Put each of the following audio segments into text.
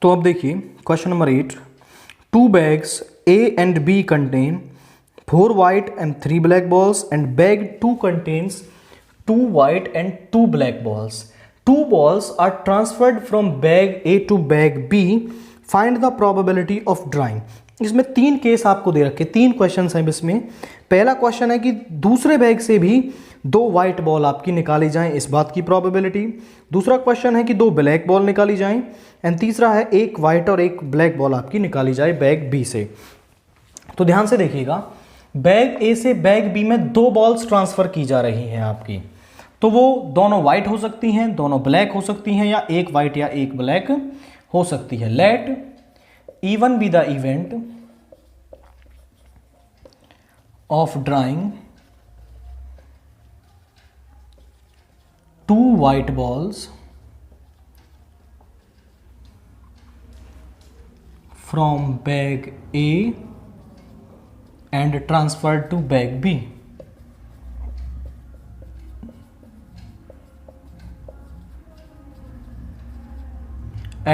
तो अब देखिए question number 8, 2 bags A and B contain 4 white and 3 black balls and bag 2 contains 2 white and 2 black balls. 2 balls are transferred from bag A to bag B. Find the probability of drawing. इसमें 3 case आपको दे रखे, 3 question हैं इसमें। पहला question है कि दूसरे bag से भी 2 व्हाइट बॉल आपकी निकाली जाएं, इस बात की प्रोबेबिलिटी। दूसरा क्वेश्चन है कि 2 ब्लैक बॉल निकाली जाएं, एंड तीसरा है 1 व्हाइट और 1 ब्लैक बॉल आपकी निकाली जाए बैग बी से। तो ध्यान से देखिएगा, बैग ए से बैग बी में 2 बॉल्स ट्रांसफर की जा रही हैं आपकी, तो वो दोनों व्हाइट हो सकती हैं, दोनों ब्लैक हो सकती हैं, या 1 व्हाइट या 1 ब्लैक हो सकती है। Let even be the event of drawing 2 white balls from bag A and transferred to bag B.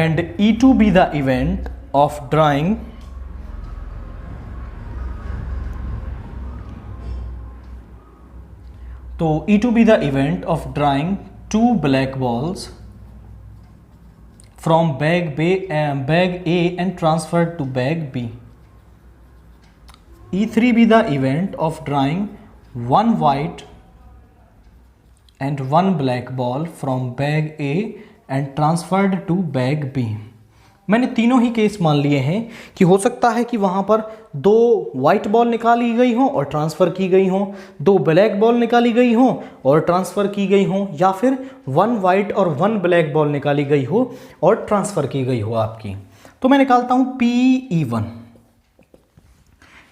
And E2 be the event of drawing तो E2 be the event of drawing 2 black balls from bag A and transferred to bag B. E3 be the event of drawing 1 white and 1 black ball from bag A and transferred to bag B. मैंने तीनों ही case मान लिए हैं कि हो सकता है कि वहां पर 2 व्हाइट बॉल निकाली गई हो और ट्रांसफर की गई हो, 2 ब्लैक बॉल निकाली गई हो और ट्रांसफर की गई हो, या फिर 1 व्हाइट और 1 ब्लैक बॉल निकाली गई हो और ट्रांसफर की गई हो आपकी। तो मैं निकालता हूं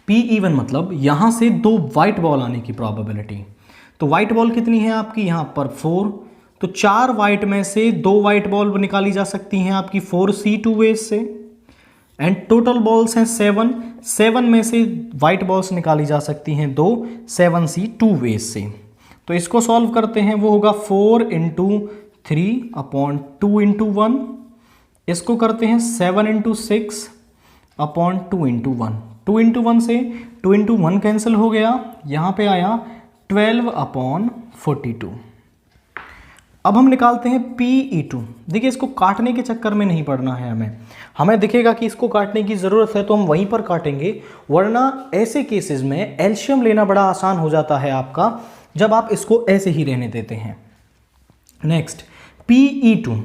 P even मतलब यहां से 2 व्हाइट बॉल आने की प्रोबेबिलिटी। तो व्हाइट बॉल कितनी है आपकी यहां पर 4, तो 4 व्हाइट में से 2 व्हाइट बॉल निकाली जा सकती हैं आपकी 4C2 वेज से, एंड टोटल बॉल्स हैं 7 में से व्हाइट बॉल्स निकाली जा सकती हैं 2 7C2 वेज से। तो इसको सॉल्व करते हैं, वो होगा 4 × 3 अपॉन 2 × 1। इसको करते हैं 7 × 6 अपॉन 2 × 1। 2 × 1 से 2 × 1 कैंसिल हो गया, यहाँ पे आया 12 अपॉन 42। अब हम निकालते हैं PE2। देखिए इसको काटने के चक्कर में नहीं पड़ना है हमें दिखेगा कि इसको काटने की ज़रूरत है तो हम वहीं पर काटेंगे, वरना ऐसे केसेस में एलसीएम लेना बड़ा आसान हो जाता है आपका जब आप इसको ऐसे ही रहने देते हैं। Next PE2।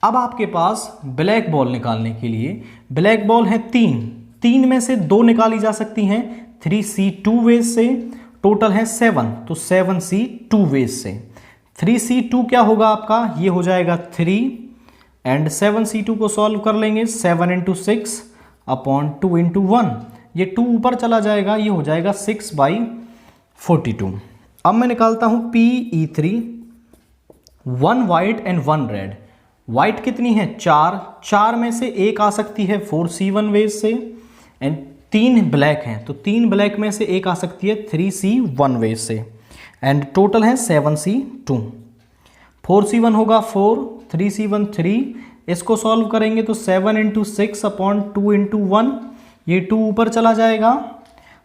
अब आपके पास ब्लैक बॉल निकालने के लिए ब्लैक बॉल है 3 में से 2 निकाली जा सकती हैं 3C2 वेज से, टोटल है 7, तो 7C2 वेज से। 3C2 क्या होगा आपका, ये हो जाएगा 3, एंड 7C2 को सॉल्व कर लेंगे 7 × 6 अपॉन 2 × 1। ये 2 ऊपर चला जाएगा, ये हो जाएगा 6/42। अब मैं निकालता हूं PE3। 1 white and 1 red. White कितनी है 4 में से 1 आ सकती है 4C1 वेज से, एंड 3 ब्लैक हैं तो 3 ब्लैक में से 1 आ सकती है 3C1 वेज से, एंड टोटल है 7C2। 4C1 होगा 4, 3C1 3, इसको सॉल्व करेंगे तो 7 × 6 अपॉन 2 × 1, ये 2 ऊपर चला जाएगा,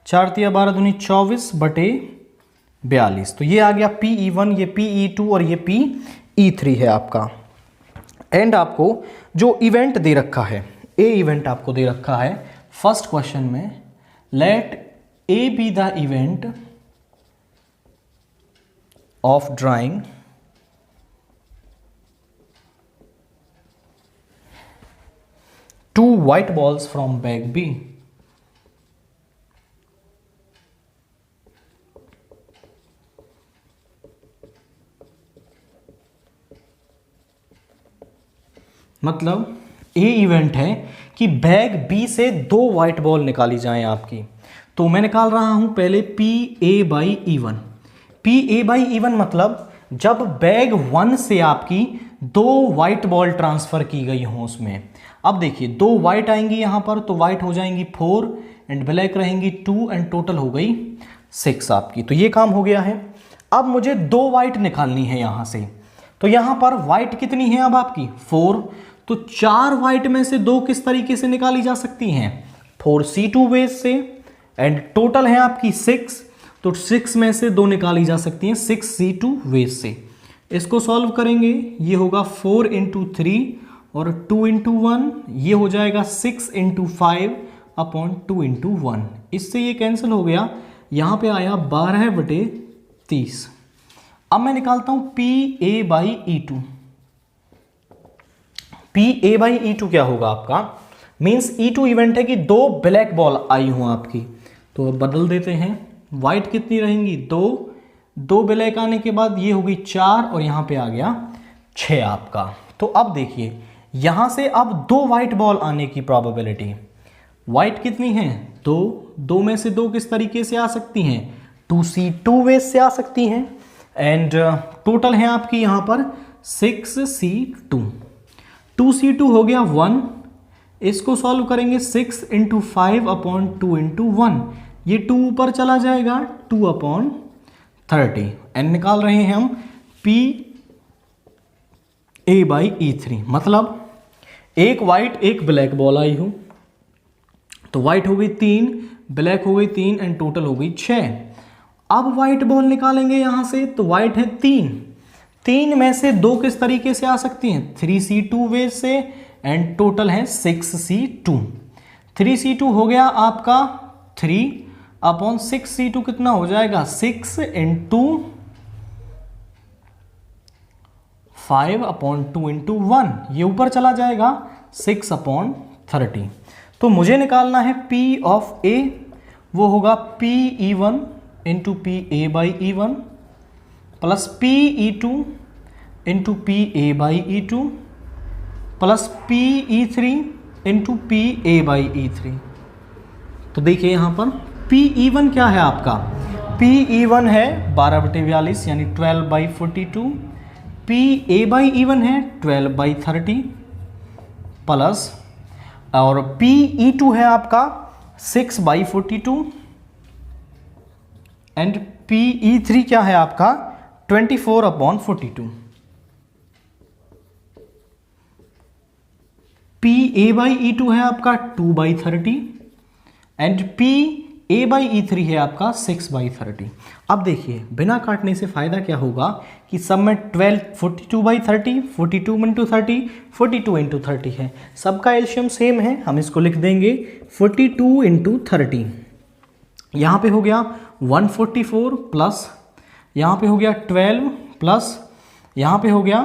4 × 12 दूनी 24/42। तो ये आ गया PE1, ये PE2 और ये PE3 है आपका। एंड आपको जो इवेंट दे रखा है, ए इवेंट आपको दे रखा है फर्स्ट क्वेश्चन में, let A be the event of drawing 2 white balls from bag B. मतलब ए इवेंट है कि बैग बी से 2 व्हाइट बॉल निकाली जाएं आपकी। तो मैं निकाल रहा हूं पहले PA/E1। PA/E1 मतलब जब बैग 1 से आपकी 2 व्हाइट बॉल ट्रांसफर की गई हो उसमें। अब देखिए 2 व्हाइट आएंगी यहां पर, तो व्हाइट हो जाएंगी 4 एंड ब्लैक रहेंगी 2 एंड टोटल हो गई 6 आपकी। तो ये काम हो गया है। अब मुझे 2 व्हाइट निकालनी है यहां से, तो यहां पर व्हाइट कितनी है अब आपकी 4, तो 4 वाइट में से 2 किस तरीके से निकाली जा सकती हैं? 4C2 वेज से, एंड टोटल है आपकी 6, तो 6 में से 2 निकाली जा सकती हैं 6C2 वेज से। इसको सॉल्व करेंगे, ये होगा 4 × 3 और 2 × 1, ये हो जाएगा 6 × 5 अपॉन 2 × 1। इससे ये कैंसिल हो गया, यहाँ पे आया 12/30। अब मैं निकालता हूँ PA/E2। PA/E2 क्या होगा आपका? मीन्स E2 इवेंट है कि 2 ब्लैक बॉल आई हूँ आपकी, तो अब बदल देते हैं। वाइट कितनी रहेंगी? 2 ब्लैक आने के बाद ये होगी 4 और यहाँ पे आ गया 6 आपका। तो अब देखिए यहाँ से अब 2 वाइट बॉल आने की प्रोबेबिलिटी, वाइट कितनी है? 2 में से 2 किस तरीके से आ सकती हैं? 2C2 वेज से आ सकती हैं, एंड टोटल है आपकी यहाँ पर 6C2। 2C2 हो गया 1, इसको सॉल्व करेंगे 6 × 5 अपॉन 2 × 1, ये 2 ऊपर चला जाएगा 2/30, एंड निकाल रहे हैं हम PA/E3। मतलब एक वाइट एक ब्लैक बॉल आई हूं, तो वाइट हो गई 3, ब्लैक हो गई 3, एंड टोटल हो गई 6। अब वाइट बॉल निकालेंगे यहां से, तो वाइट है 3 में से 2 किस तरीके से आ सकती हैं? 3C2 वेज से, एंड टोटल है 6C2। 3C2 हो गया आपका 3 अपॉन 6C2 कितना हो जाएगा? 6 × 5 अपॉन 2 × 1, ये ऊपर चला जाएगा 6/30। तो मुझे निकालना है P ऑफ A, वो होगा PE1 × PA/E1 plus PE2 × PA/E2 plus PE3 × PA/E3। तो देखिए यहाँ पर PE1 क्या है आपका? PE1 है 12/42 यानी 12/42, PA/E1 है 12/30 प्लस, और PE2 है आपका 6/42, एंड PE3 क्या है आपका? 24/42। PA/E2 है आपका 2/30, एंड PA/E3 है आपका 6/30। अब देखिए बिना काटने से फायदा क्या होगा कि सब में 42/30, 42 × 30, 42 × 30 है, सबका एलसीएम सेम है, हम इसको लिख देंगे 42 × 30। यहाँ पे हो गया 144 प्लस, यहाँ पे हो गया 12 प्लस, यहाँ पे हो गया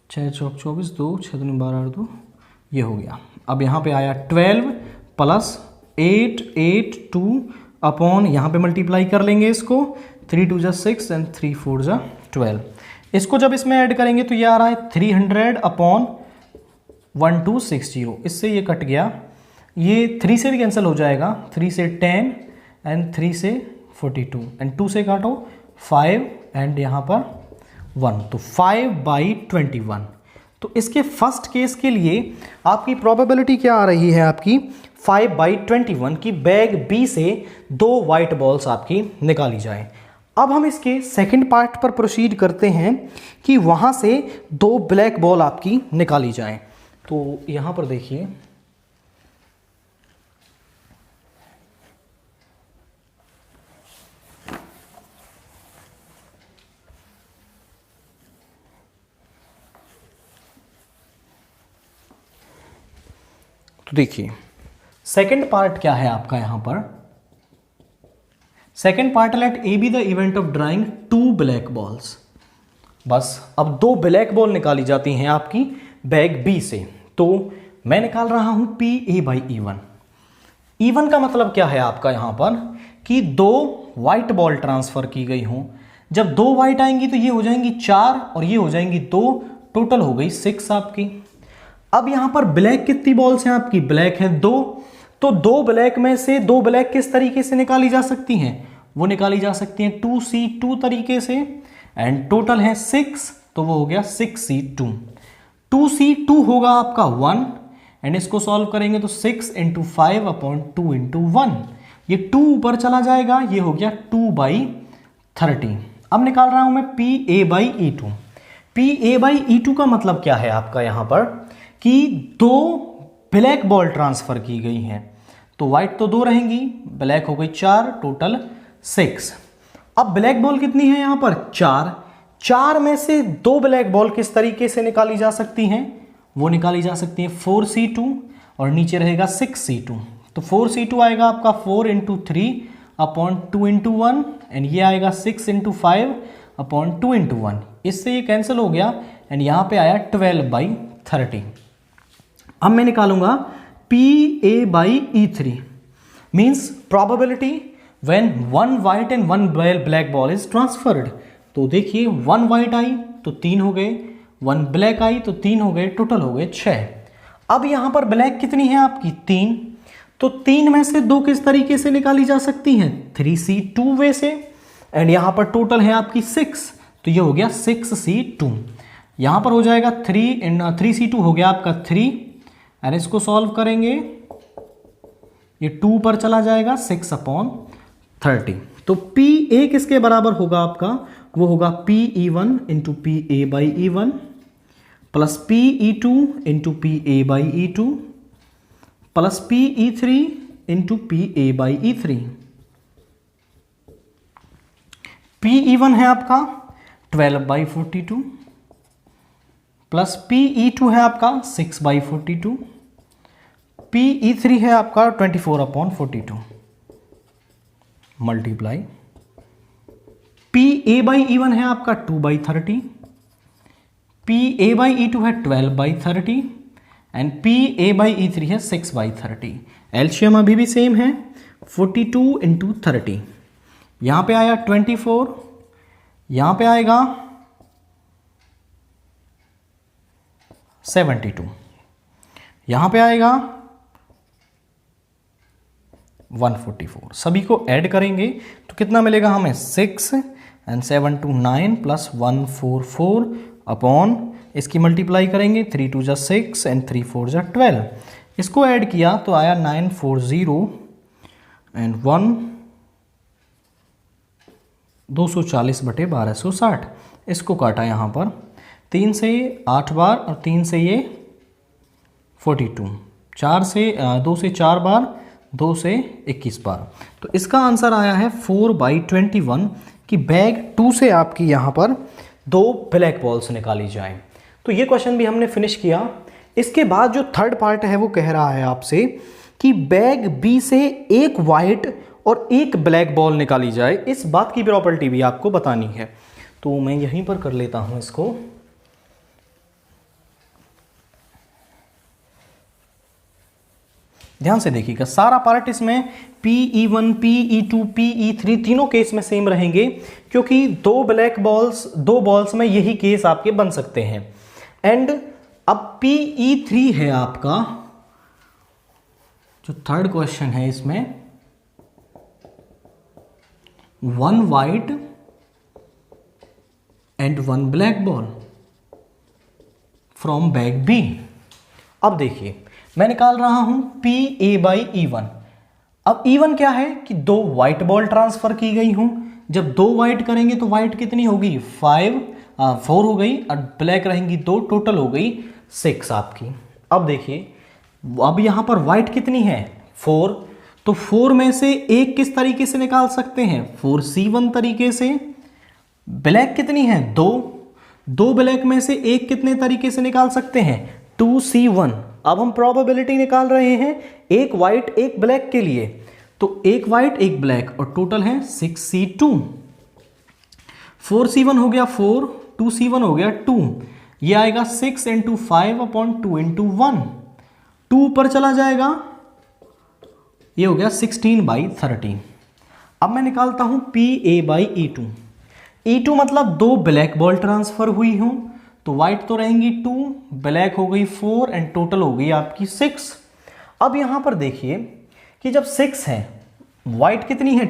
6 चौक 24, 2 6 दूनी 12 8 2, ये हो गया। अब यहाँ पे आया 12 प्लस 8 8 2 अपॉन, यहाँ पे मल्टीप्लाई कर लेंगे इसको, 3 2 जा 6 एंड 3 4 जा 12। इसको जब इसमें ऐड करेंगे तो ये आ रहा है 300 अपॉन 1260, इससे ये कट गया, ये 3 से भी कैंसिल हो जाएगा, 3 से 10 एंड 3 से 42, एंड 2 से काटो 5 एंड यहाँ पर 1, तो 5/21। तो इसके फर्स्ट केस के लिए आपकी प्रोबेबिलिटी क्या आ रही है? आपकी 5/21 की बैग बी से 2 वाइट बॉल्स आपकी निकाली जाए। अब हम इसके सेकंड पार्ट पर प्रोसीड करते हैं कि वहाँ से 2 ब्लैक बॉल आपकी निकाली जाए। तो यहाँ पर देखिए, तो देखिए सेकंड पार्ट क्या है आपका यहाँ पर? Second part, let A be the event of drawing 2 black balls. बस अब 2 ब्लैक बॉल निकाली जाती हैं आपकी बैग बी से। तो मैं निकाल रहा हूं PA/E1। E1 का मतलब क्या है आपका यहाँ पर कि 2 वाइट बॉल ट्रांसफर की गई हों। जब 2 वाइट आएंगी तो ये हो जाएंगी 4 और ये हो जाएंगी 2, टोटल हो गई 6 आपकी। अब यहां पर ब्लैक कितनी बॉल्स हैं आपकी? ब्लैक है 2, तो 2 ब्लैक में से 2 ब्लैक किस तरीके से निकाली जा सकती हैं? वो निकाली जा सकती हैं 2C2 तरीके से, एंड टोटल है 6, तो वो हो गया 6C2। 2C2 होगा आपका 1, एंड इसको सॉल्व करेंगे तो 6 × 5 अपॉन 2 × 1, ये 2 ऊपर चला जाएगा, ये हो गया 2/30। अब निकाल रहा हूं मैं PA/E2। P A by E two का मतलब क्या है आपका यहाँ पर कि 2 ब्लैक बॉल ट्रांसफर की गई हैं, तो व्हाइट तो 2 रहेंगी, ब्लैक हो गई 4, टोटल 6। अब ब्लैक बॉल कितनी है यहाँ पर 4 में से 2 ब्लैक बॉल किस तरीके से निकाली जा सकती हैं, वो निकाली जा सकती है 4c2 और नीचे रहेगा 6c2। तो 4c2 आएगा आपका 4 × 3 अपॉन 2 × 1 एंड ये आएगा 6 × 5 अपॉन 2 × 1। इससे ये कैंसिल हो गया एंड यहाँ पे आया 12/30। अब मैं निकालूंगा PA/E3 means probability when 1 white and 1 black ball is transferred. तो देखिए 1 वाइट आई तो 3 हो गए, 1 ब्लैक आई तो 3 हो गए, टोटल हो गए 6। अब यहाँ पर ब्लैक कितनी है आपकी 3, तो 3 में से 2 किस तरीके से निकाली जा सकती हैं 3c2 वे से, एंड यहाँ पर टोटल है आपकी 6, तो ये हो गया 6c2। यहाँ पर हो जाएगा 3c2 हो गया आपका 3 एंड इसको सॉल्व करेंगे ये 2 पर चला जाएगा 6/30। तो PA किसके बराबर होगा आपका, वो होगा PE1 × PA/E1 plus PE2 × PA/E2 plus PE3 × PA/E3। PE1 है आपका 12/42 प्लस PE2 है आपका 6/42, PE3 है आपका 24/42 मल्टीप्लाई PA/E1 है आपका 2/30, PA/E2 है 12/30 एंड PA/E3 है 6/30। एलसीएम अभी भी सेम है 42 × 30। यहाँ पे आया 24, यहाँ पे आएगा 72, यहाँ पे आएगा 144। सभी को ऐड करेंगे तो कितना मिलेगा हमें 6 एंड 7 2 9 प्लस 144 अपॉन इसकी मल्टीप्लाई करेंगे 3 2 6 एंड 3 4 12। इसको ऐड किया तो आया 940 एंड 240/1260। इसको काटा यहाँ पर 3 से 8 बार और 3 से ये 42, 4 से 2 से 4 बार, 2 से 21 बार। तो इसका आंसर आया है 4/21 कि बैग 2 से आपकी यहाँ पर 2 ब्लैक बॉल्स निकाली जाएं। तो ये क्वेश्चन भी हमने फिनिश किया। इसके बाद जो थर्ड पार्ट है वो कह रहा है आपसे कि बैग बी से 1 वाइट और 1 ब्लैक बॉल निकाली जाए। इस बात की प्रॉपर्टी भी आपको बतानी है, तो मैं यहीं पर कर लेता हूं इसको। ध्यान से देखिएगा, सारा पार्ट इसमें PE1, PE2, PE3 तीनों केस में सेम रहेंगे, क्योंकि 2 बॉल्स में यही केस आपके बन सकते हैं। एंड अब PE3 है आपका जो थर्ड क्वेश्चन है, इसमें 1 white and 1 black ball from bag B. अब देखिए मैं निकाल रहा हूं PA/E1। अब E1 क्या है कि 2 व्हाइट बॉल ट्रांसफर की गई हूं। जब 2 व्हाइट करेंगे तो व्हाइट कितनी होगी 4 हो गई और ब्लैक रहेंगी 2, टोटल हो गई 6 आपकी। अब देखिए अब यहां पर व्हाइट कितनी है 4, तो 4 में से 1 किस तरीके से निकाल सकते हैं 4C1 तरीके से। ब्लैक कितनी है 2 ब्लैक में से 1 कितने तरीके से निकाल सकते हैं 2C1। अब हम प्रोबेबिलिटी निकाल रहे हैं 1 वाइट 1 ब्लैक के लिए, तो 1 वाइट 1 ब्लैक और टोटल है 6C2। 4C1 हो गया 4, 2C1 हो गया 2, ये आएगा 6 × 5/2 × 1, 2 पर चला जाएगा, ये हो गया 16/30। अब मैं निकालता हूं PA/E2। E2 मतलब 2 ब्लैक बॉल ट्रांसफर हुई हूं, तो व्हाइट तो रहेंगी 2, ब्लैक हो गई 4 एंड टोटल हो गई आपकी 6। अब यहां पर देखिए कि जब 6 है, व्हाइट कितनी है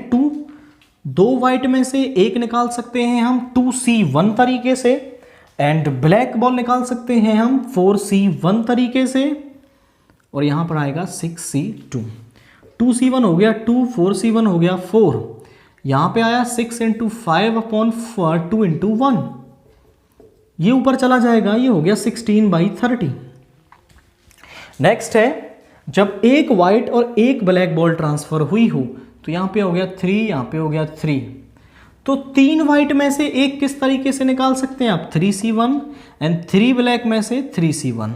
2 व्हाइट में से 1 निकाल सकते हैं हम 2C1 तरीके से, एंड ब्लैक बॉल निकाल सकते हैं हम 4C1 तरीके से, और यहां पर आएगा 6C2। 2C1 हो गया 2, 4C1 हो गया 4, यहां पे आया 6 × 5/2 × 1, ये ऊपर चला जाएगा, ये हो गया 16/30। नेक्स्ट है जब एक वाइट और एक ब्लैक बॉल ट्रांसफर हुई हो, तो यहाँ पे हो गया 3, यहाँ पे हो गया 3, तो 3 वाइट में से एक किस तरीके से निकाल सकते हैं आप, 3C1, एंड 3 ब्लैक में से 3C1।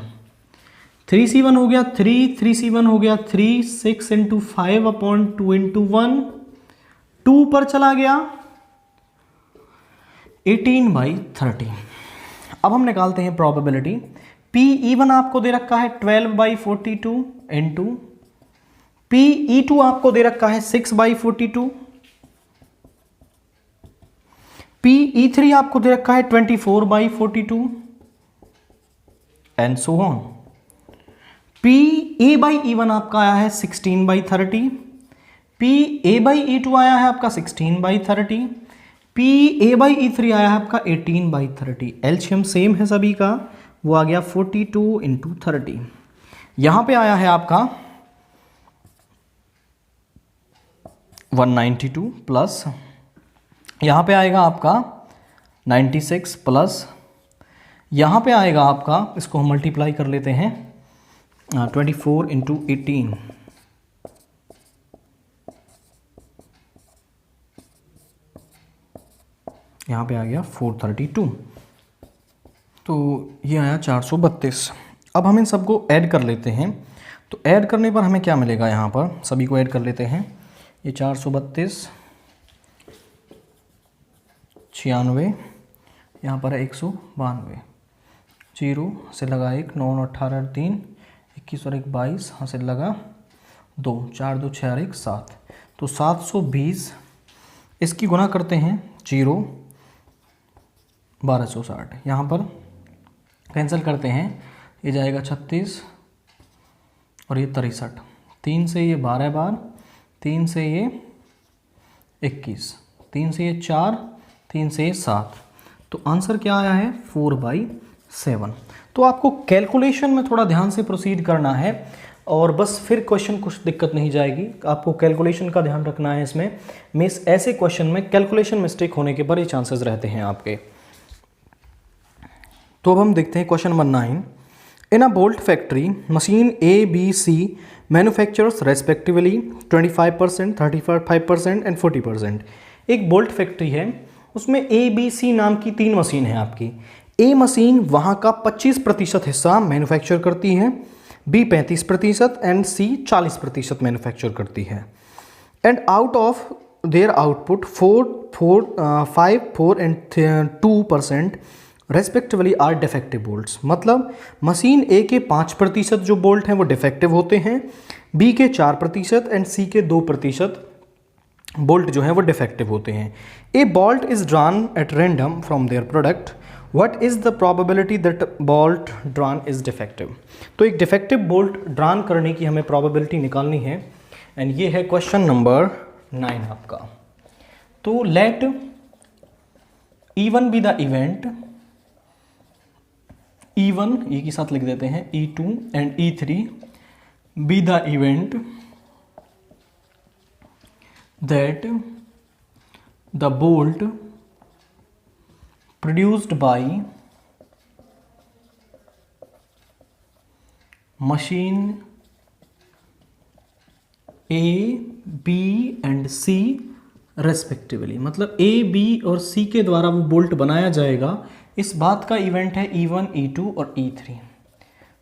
3C1 हो गया 3, 3C1 हो गया 3, 6 × 5/2 × 1, 2 पर चला गया 18/30। अब हम निकालते हैं प्रोबेबिलिटी। PE1 आपको दे रखा है 12/42 इंटू, PE2 आपको दे रखा है 6/42, PE3 आपको दे रखा है 24/42 एंड सो ऑन। PA/E1 आपका आया है 16/30, PA/E2 आया है आपका 16/30, PA/E3 आया है आपका 18/30। एलसीएम सेम है सभी का, वो आ गया 42 × 30। यहां पे आया है आपका 192 प्लस, यहां पे आएगा आपका 96 प्लस, यहां पे आएगा आपका, इसको हम मल्टीप्लाई कर लेते हैं, 24 × 18, यहाँ पे आ गया 432, तो ये आया 432। अब हम इन सबको ऐड कर लेते हैं, तो ऐड करने पर हमें क्या मिलेगा, यहाँ पर सभी को ऐड कर लेते हैं। ये 432, 96, यहाँ पर है 192, 0 से लगा 1, 9 और 18 3, 21 और 1 22, हाँ से लगा 2, 4 2 6 और 1 7, तो 720। इसकी गुना करते हैं 0, 1260, यहाँ पर कैंसिल करते हैं, ये जाएगा 36 और ये 63, 3 से ये 12 बार, 3 से ये 21, 3 से ये 4, 3 से ये 7, तो आंसर क्या आया है 4/7। तो आपको कैलकुलेशन में थोड़ा ध्यान से प्रोसीड करना है और बस फिर क्वेश्चन कुछ दिक्कत नहीं जाएगी। आपको कैलकुलेशन का ध्यान रखना है इसमें, मिस ऐसे क्वेश्चन में कैलकुलेशन मिस्टेक होने के बड़े चांसेस रहते हैं आपके। तो अब हम देखते हैं question number 9। In a bolt factory machine ABC manufacturers respectively 25%, 35% and 40%। एक बोल्ट फैक्ट्री है, उसमें ABC नाम की 3 मशीन है आपकी। A मशीन वहाँ का 25% हिस्सा मैन्युफैक्चर करती है, B 35% एंड C 40% मैन्युफैक्चर करती है। And out of their output 5, 4 and 2% respectively are defective bolts. मतलब मशीन ए के 5% जो बोल्ट हैं वो डिफेक्टिव होते हैं, बी के 4% एंड सी के 2% बोल्ट जो है वो डिफेक्टिव होते हैं। ए bolt is drawn at random from their product, what is the probability that bolt drawn is defective. तो एक डिफेक्टिव बोल्ट ड्रॉन करने की हमें प्रोबेबिलिटी निकालनी है, एंड ये है क्वेश्चन नंबर 9 आपका। तो let E1 be the event, E1 E के साथ लिख देते हैं, E2 and E3 be the event that the bolt produced by machine A, B and C respectively. मतलब A, B और C के द्वारा वो बोल्ट बनाया जाएगा, इस बात का इवेंट है E1, E2 और E3।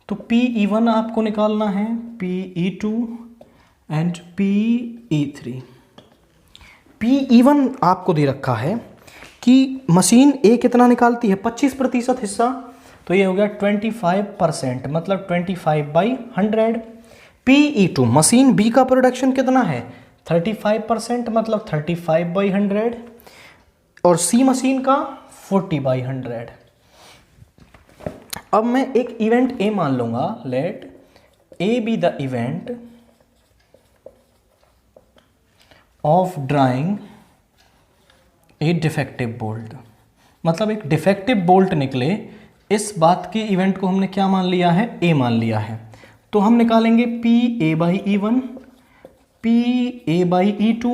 तो PE1 आपको निकालना है, PE2 एंड PE3। PE1 आपको दे रखा है कि मशीन ए कितना निकालती है, 25% हिस्सा, तो ये हो गया 25%, मतलब 25/100। PE2 मशीन बी का प्रोडक्शन कितना है, 35%, मतलब 35/100, और सी मशीन का 40/100। अब मैं एक इवेंट ए मान लूंगा, let A be the event of drawing a defective bolt. मतलब एक डिफेक्टिव बोल्ट निकले, इस बात के इवेंट को हमने क्या मान लिया है, ए मान लिया है। तो हम निकालेंगे PA/E1, PA/E2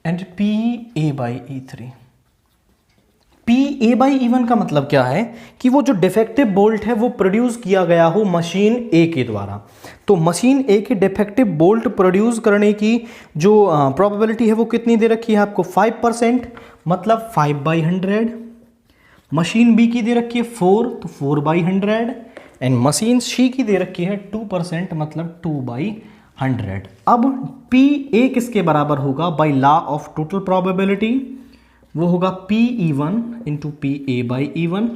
and PA/E3। P A by E one का मतलब क्या है कि वो जो डिफेक्टिव बोल्ट है वो प्रोड्यूस किया गया हो मशीन ए के द्वारा। तो मशीन ए के डिफेक्टिव बोल्ट प्रोड्यूस करने की जो प्रोबेबिलिटी है वो कितनी दे रखी है आपको 5%, मतलब 5/100। मशीन बी की दे रखी है 4, तो 4/100। एंड मशीन सी की दे रखी है 2%, मतलब 2/100। अब पी ए किसके बराबर होगा by law of total probability? वो होगा P E one into P A by E one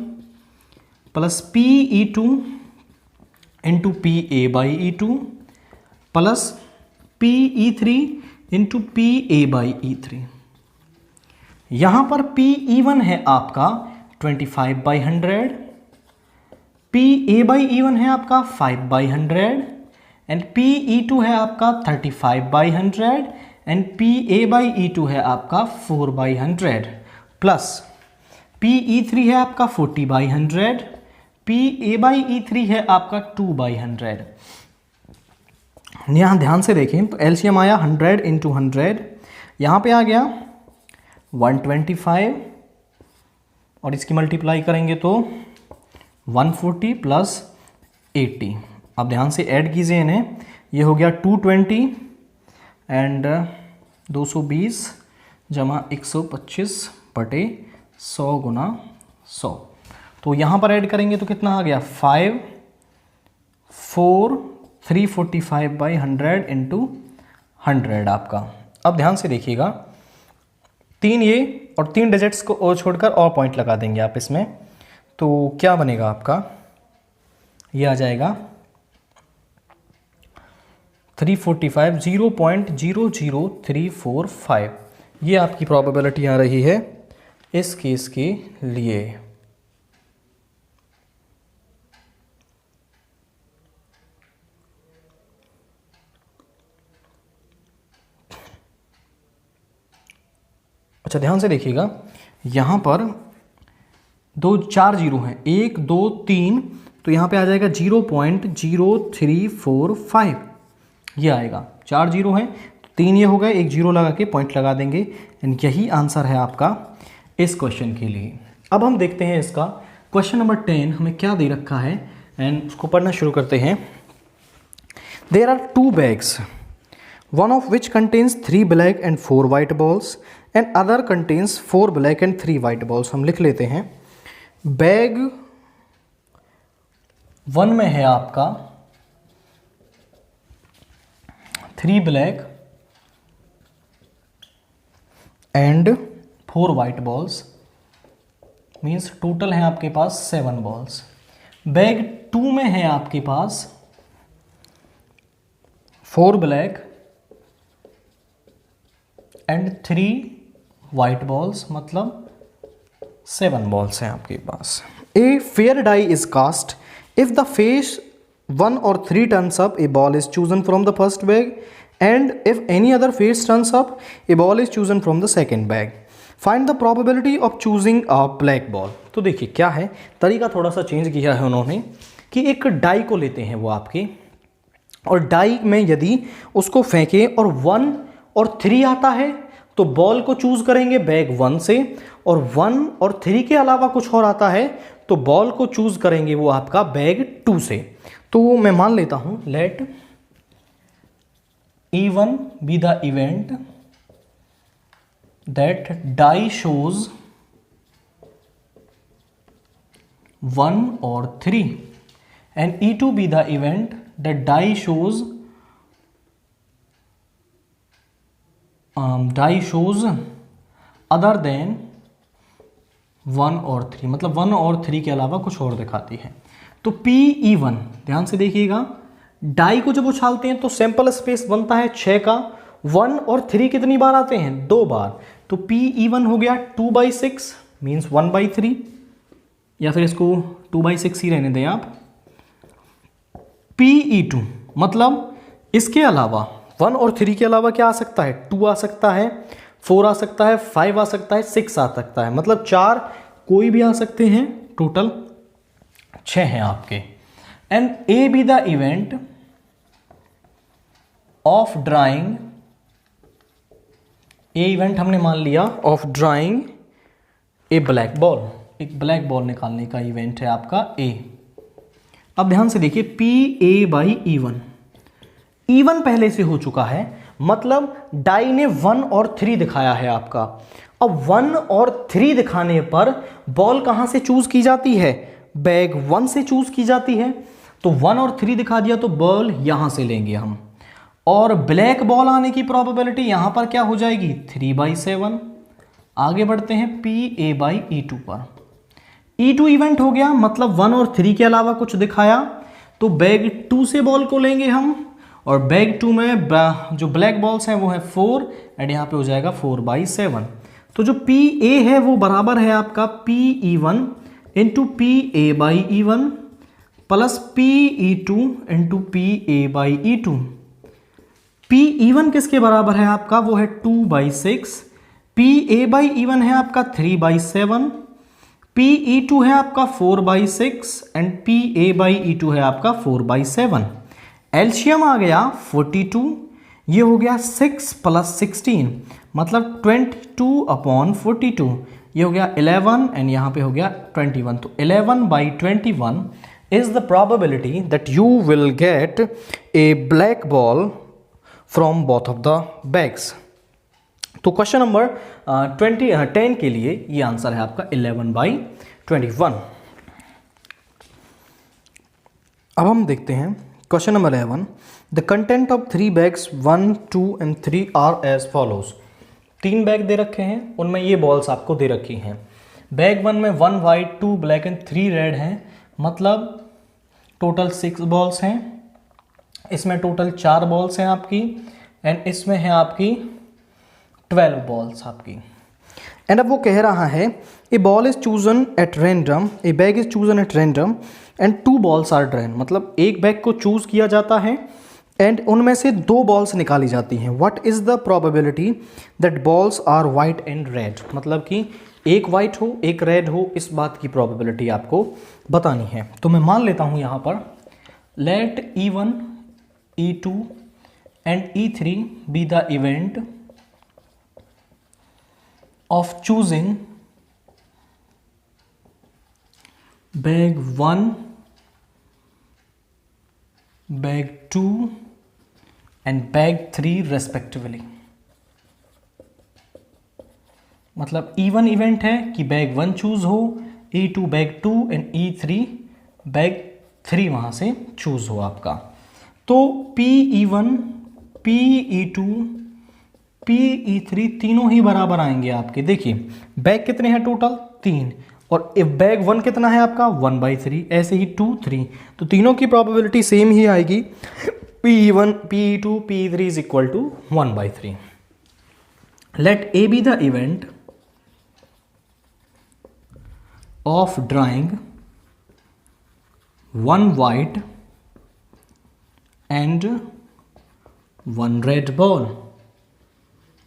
plus P E two into P A by E two plus P E three into P A by E three. यहां पर P E one है आपका 25/100, P A by E one है आपका 5/100 and P E two है आपका 35/100 and P A by E two है आपका 4/100 प्लस पी ई थ्री है आपका 40/100, P A by E three है आपका 2/100। यहाँ ध्यान से देखें तो एलसीएम आया 100 इंटू 100, यहाँ पे आ गया 125 और इसकी मल्टीप्लाई करेंगे तो 140 प्लस 80। अब ध्यान से ऐड कीजिए इन्हें, ये हो गया 220 एंड 220 जमा 125/100 गुना 100। तो यहाँ पर ऐड करेंगे तो कितना आ गया 5, 4, 345/100 इंटू 100 आपका। अब ध्यान से देखिएगा, 3 ये और 3 डिजिट्स को और छोड़कर और पॉइंट लगा देंगे आप इसमें, तो क्या बनेगा आपका, ये आ जाएगा 345, 0.00345। ये आपकी प्रोबेबिलिटी आ रही है इस केस के लिए। अच्छा ध्यान से देखिएगा, यहाँ पर 4 जीरो हैं, 1 2 3, तो यहाँ पे आ जाएगा 0.0345, ये आएगा। 4 जीरो हैं तो 3 ये हो गए, 1 जीरो लगा के पॉइंट लगा देंगे एंड यही आंसर है आपका इस क्वेश्चन के लिए। अब हम देखते हैं इसका क्वेश्चन नंबर 10 हमें क्या दे रखा है एंड उसको पढ़ना शुरू करते हैं। There are 2 bags, one of which contains 3 black and 4 white balls and other contains 4 black and 3 white balls। हम लिख लेते हैं, बैग 1 में है आपका 3 black and 4 white balls, means total है आपके पास 7 बॉल्स। बैग 2 में है आपके पास 4 ब्लैक एंड 3 वाइट बॉल्स, मतलब 7 बॉल्स हैं आपके पास। A fair die is cast if the face 1 or 3 turns up, a ball is chosen from the first bag, and if any other face turns up, a ball is chosen from the second bag. Find the probability of choosing a black ball। तो देखिए क्या है, तरीका थोड़ा सा change किया है उन्होंने कि एक डाई को लेते हैं वो आपके, और डाई में यदि उसको फेंके और 1 और 3 आता है तो बॉल को चूज करेंगे बैग 1 से, और 1 और 3 के अलावा कुछ और आता है तो बॉल को चूज करेंगे वो आपका बैग 2 से। तो मैं मान लेता हूं, let E1 be the event that die shows 1 और 3 and E2 be the event that die shows other than 1 और 3, मतलब 1 और 3 के अलावा कुछ और दिखाती है। तो PE1 ध्यान से देखिएगा, डाई को जब उछालते हैं तो सैंपल स्पेस बनता है 6 का, 1 और 3 कितनी बार आते हैं, 2 बार। तो PE1 हो गया 2/6 मीन्स 1/3, या फिर इसको 2/6 ही रहने दें आप। PE2 मतलब इसके अलावा 1 और 3 के अलावा क्या आ सकता है, 2 आ सकता है, 4 आ सकता है, 5 आ सकता है, 6 आ सकता है, मतलब 4 कोई भी आ सकते हैं, टोटल 6 हैं आपके। And A be the event of drawing, A event हमने मान लिया of drawing A black ball, एक ब्लैक बॉल निकालने का इवेंट है आपका ए। अब ध्यान से देखिए P A by E1, E1 पहले से हो चुका है, मतलब डाई ने 1 और 3 दिखाया है आपका। अब 1 और 3 दिखाने पर बॉल कहां से चूज की जाती है, बैग 1 से चूज की जाती है। तो 1 और 3 दिखा दिया तो बॉल यहां से लेंगे हम, और ब्लैक बॉल आने की प्रोबेबिलिटी यहां पर क्या हो जाएगी 3/7। आगे बढ़ते हैं पी ए बाई E2 पर। E2 इवेंट हो गया, मतलब 1 और 3 के अलावा कुछ दिखाया, तो बैग 2 से बॉल को लेंगे हम, और बैग 2 में जो ब्लैक बॉल्स हैं वो है 4, एंड यहाँ पे हो जाएगा 4/7। तो जो पी ए है वो बराबर है आपका P E1 into P A by E1 plus P E2 into P A by E2। P E1 किसके बराबर है आपका, वो है 2/6, पी ए बाई E1 है आपका 3/7, पी E2 है आपका 4/6 and P A by E2 है आपका 4/7। एलसीएम आ गया 42, ये हो गया 6 + 16 मतलब 22/42, ये हो गया 11 एंड यहाँ पे हो गया 21। तो 11/21 is the probability that you will get a black ball from both of the bags। तो क्वेश्चन नंबर 10 के लिए ये आंसर है आपका 11/21। अब हम देखते हैं question number 11। The content of 3 bags 1, 2 and 3 are as follows. 3 bag दे रखे हैं, उनमें ये बॉल्स आपको दे रखी हैं। बैग 1 में 1 वाइट 2 ब्लैक एंड 3 रेड हैं, मतलब टोटल 6 बॉल्स हैं। इसमें टोटल 4 बॉल्स हैं आपकी, एंड इसमें है आपकी 12 बॉल्स आपकी। एंड अब वो कह रहा है a ball is chosen at random, a bag is chosen at random and 2 balls are drawn, मतलब एक बैग को चूज किया जाता है एंड उनमें से 2 बॉल्स निकाली जाती हैं। What is the probability that balls are white and red, मतलब कि एक वाइट हो एक रेड हो, इस बात की प्रोबेबिलिटी आपको बतानी है। तो मैं मान लेता हूं यहां पर let E1, E2 and E3 be the event of choosing bag 1, bag 2 and bag 3 respectively. मतलब E1 इवेंट है कि बैग 1 चूज हो, E2 bag 2 and E3 bag 3 वहां से चूज हो आपका। तो PE1, PE2, PE3 तीनों ही बराबर आएंगे आपके। देखिए बैग कितने हैं टोटल 3, और बैग 1 कितना है आपका 1/3, ऐसे ही 2, 3, तो तीनों की प्रोबेबिलिटी सेम ही आएगी। PE1, PE2, PE3 is equal to 1/3। Let A be the event of drawing 1 white and 1 red ball,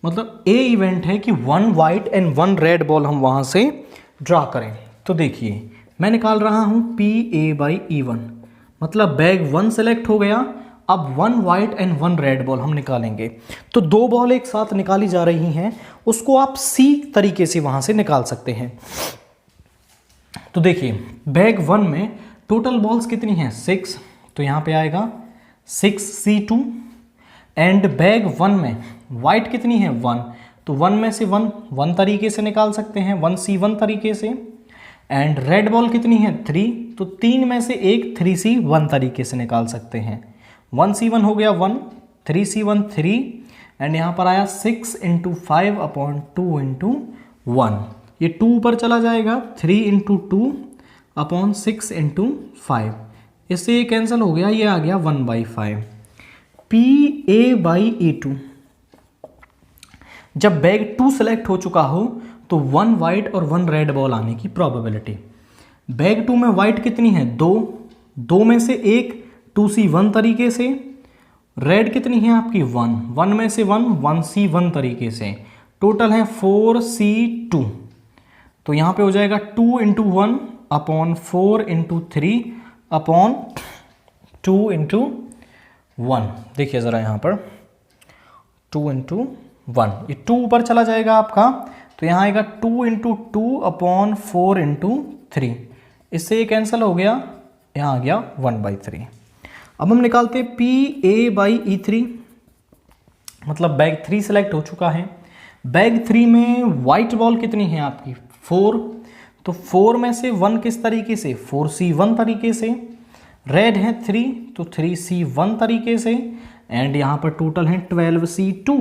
मतलब A इवेंट है कि 1 वाइट एंड 1 रेड बॉल हम वहां से ड्रा करें। तो देखिए मैं निकाल रहा हूं PA/E1, मतलब बैग 1 सेलेक्ट हो गया। अब 1 वाइट एंड 1 रेड बॉल हम निकालेंगे, तो 2 बॉल एक साथ निकाली जा रही हैं, उसको आप C तरीके से वहां से निकाल सकते हैं। तो देखिए बैग 1 में टोटल बॉल्स कितनी हैं 6, तो यहां पे आएगा 6C2, एंड बैग 1 में वाइट कितनी है 1, तो 1 में से 1 तरीके से निकाल सकते हैं, 1C1 तरीके से, एंड रेड बॉल कितनी है 3, तो 3 में से एक 3C1 तरीके से निकाल सकते हैं। 1C1 हो गया 1, 3C1 3, एंड यहाँ पर आया 6 × 5/2 × 1, ये 2 ऊपर चला जाएगा, 3 × 2/6 × 5, इससे ये कैंसिल हो गया, ये आ गया 1/5। PA/E2, जब बैग 2 सेलेक्ट हो चुका हो तो 1 वाइट और 1 रेड बॉल आने की प्रोबेबिलिटी। बैग 2 में वाइट कितनी है 2 में से एक 2C1 तरीके से, रेड कितनी है आपकी 1 में से 1C1 तरीके से, टोटल है 4C2, तो यहां पे हो जाएगा 2 × 1/4 × 3/2 × 1। देखिए जरा यहां पर 2 × 1, ये 2 ऊपर चला जाएगा आपका, तो यहाँ आएगा 2 इंटू 2 अपॉन 4 इंटू 3, इससे ये कैंसिल हो गया, यहाँ आ गया 1/3। अब हम निकालते हैं PA/E3, मतलब बैग 3 सेलेक्ट हो चुका है। बैग 3 में वाइट बॉल कितनी है आपकी 4, तो 4 में से 1 किस तरीके से 4C1 तरीके से, रेड है 3 तो 3C1 तरीके से, एंड यहाँ पर टोटल है 12C2।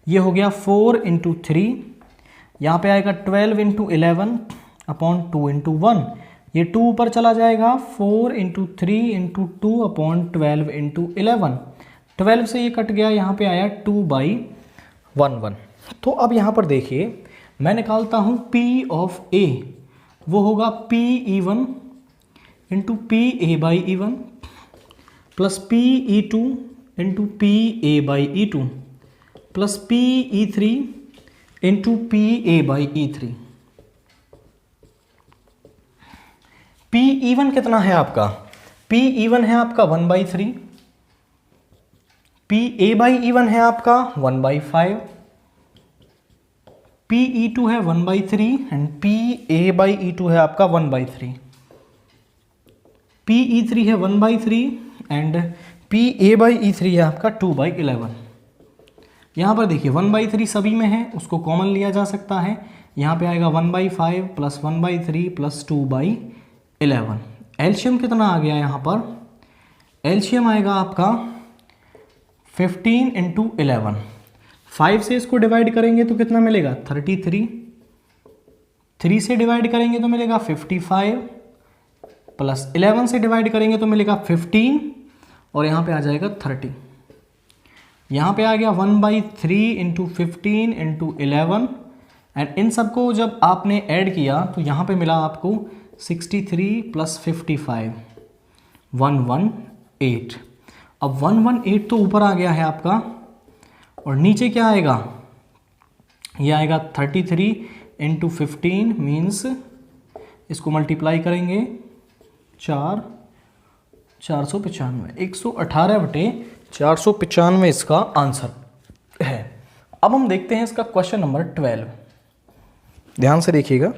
ये हो गया 4 इंटू 3, यहाँ पे आएगा 12 इंटू 11 अपॉन 2 इंटू 1, ये 2 ऊपर चला जाएगा, 4 इंटू 3 इंटू 2 अपॉन 12 इंटू 11, 12 से ये कट गया, यहाँ पे आया 2/11। तो अब यहाँ पर देखिए मैं निकालता हूँ P ऑफ A, वो होगा PE1 into PA/E1 plus PE2 into PA/E2 plus PE3 into PA/E3। PE1 कितना है आपका, PE1 है आपका 1/3, PA/E1 है आपका 1/5, PE2 है 1/3 एंड PA/E2 है आपका 1/3, PE3 है 1/3 एंड PA/E3 है आपका 2/11। यहाँ पर देखिए 1/3 सभी में है, उसको कॉमन लिया जा सकता है, यहाँ पे आएगा 1/5 प्लस 1/3 प्लस 2/11। एलसीएम कितना आ गया यहाँ पर, एलसीएम आएगा आपका 15 इंटू 11, 5 से इसको डिवाइड करेंगे तो कितना मिलेगा 33, 3 से डिवाइड करेंगे तो मिलेगा 55 प्लस 11 से डिवाइड करेंगे तो मिलेगा 15 और यहाँ पे आ जाएगा 30। यहाँ पे आ गया 1/3 इंटू 15 इंटू 11 एंड इन सबको जब आपने ऐड किया तो यहाँ पे मिला आपको 63 प्लस 55 118। अब 118 तो ऊपर आ गया है आपका और नीचे क्या आएगा, ये आएगा 33 इंटू 15 मीन्स इसको मल्टीप्लाई करेंगे 495, 118/495 इसका आंसर है। अब हम देखते हैं इसका क्वेश्चन नंबर 12, ध्यान से देखिएगा।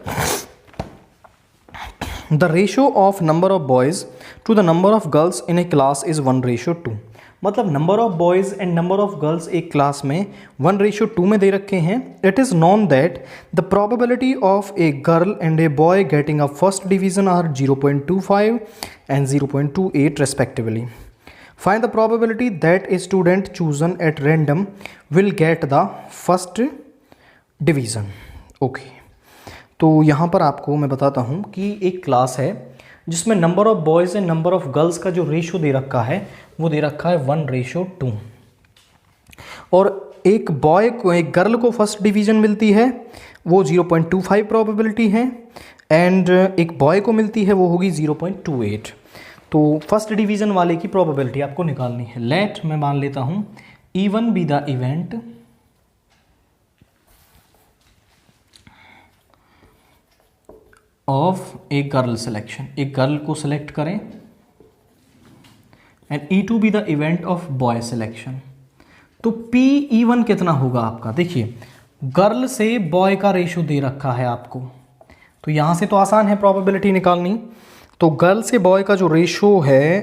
The ratio of number of boys to the number of girls in a class is 1:2, मतलब number of boys and number of girls एक क्लास में 1:2 में दे रखे हैं। It is known that the probability of a girl and a boy getting a first division are 0.25 and 0.28 respectively. Find the probability that a student chosen at random will get the first division. Okay, तो यहाँ पर आपको मैं बताता हूँ कि एक class है जिसमें number of boys and number of girls का जो रेशो दे रखा है वो दे रखा है 1:2 और एक बॉय को एक गर्ल को फर्स्ट डिवीज़न मिलती है वो 0.25 प्रोबेबिलिटी है एंड एक बॉय को मिलती है वो होगी 0.28। तो फर्स्ट डिवीज़न वाले की प्रोबेबिलिटी आपको निकालनी है। लेट मैं मान लेता हूँ E1 be the event of a girl selection, एक गर्ल को सिलेक्ट करें and E2 be the event of boy selection. तो PE1 कितना होगा आपका, देखिए गर्ल से बॉय का रेशो दे रखा है आपको, तो यहाँ से तो आसान है प्रोबेबिलिटी निकालनी। तो गर्ल से बॉय का जो रेशो है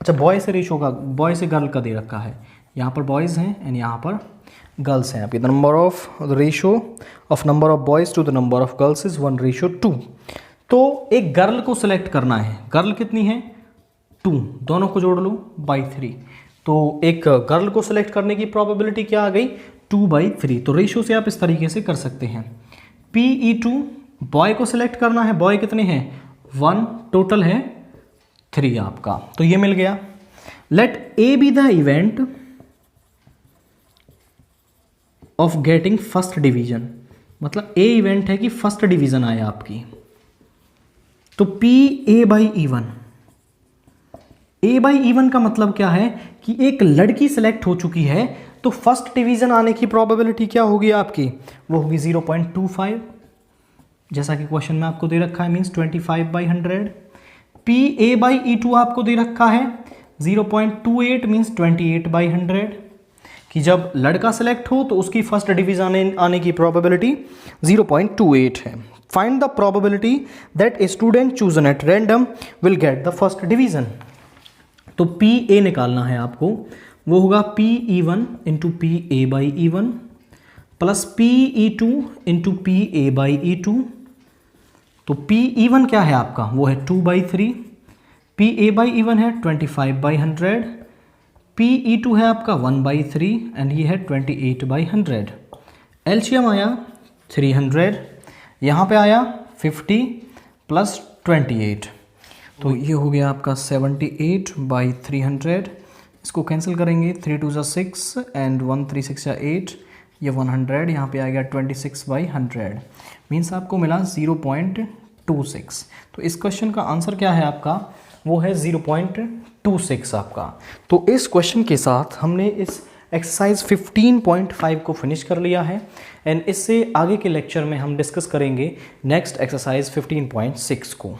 अच्छा बॉय से रेशो का, बॉय से गर्ल का दे रखा है, यहाँ पर बॉयज़ हैं एंड यहाँ पर गर्ल्स हैं आपके। The number of the ratio of number of boys to the number of girls is 1:2। तो एक गर्ल को सिलेक्ट करना है, गर्ल कितनी है 2, दोनों को जोड़ लो बाई 3, तो एक गर्ल को सिलेक्ट करने की प्रोबेबिलिटी क्या आ गई 2/3। तो रेशो से आप इस तरीके से कर सकते हैं। PE2 बॉय को सिलेक्ट करना है, बॉय कितने हैं 1, टोटल है 3 आपका, तो ये मिल गया। Let A be the event of getting first division, मतलब A इवेंट है कि फर्स्ट डिवीजन आया आपकी, तो PA/E1, A/E1 का मतलब क्या है कि एक लड़की सिलेक्ट हो चुकी है तो फर्स्ट डिवीजन आने की प्रोबेबिलिटी क्या होगी आपकी, वो होगी 0.25, जैसा कि क्वेश्चन में आपको दे रखा है, मीन्स 25/100। PA/E2 आपको दे रखा है 0.28 मीन्स 28/100, कि कि जब लड़का सेलेक्ट हो तो उसकी फर्स्ट डिवीजन आने की प्रोबेबिलिटी 0.28 है। Find the probability that a student chosen at random will get the first division. तो पी ए निकालना है आपको, वो होगा P E one into P A by E one plus P E two into P A by E two. तो P E one क्या है आपका, वो है 2/3, P A by E one है 25/100, पी ई टू है आपका 1/3 एंड ये है 28/100। एलसीएम आया 300, यहाँ पे आया 50 प्लस 28, तो ये हो गया आपका 78/300। इसको कैंसिल करेंगे, 3 2 6 एंड 1 3 6 8, ये 100, यहाँ पे आ गया 26/100, मीन्स आपको मिला 0.26। तो इस क्वेश्चन का आंसर क्या है आपका, वो है 0.26 आपका। तो इस क्वेश्चन के साथ हमने इस एक्सरसाइज 15.5 को फिनिश कर लिया है एंड इससे आगे के लेक्चर में हम डिस्कस करेंगे नेक्स्ट एक्सरसाइज 15.6 को।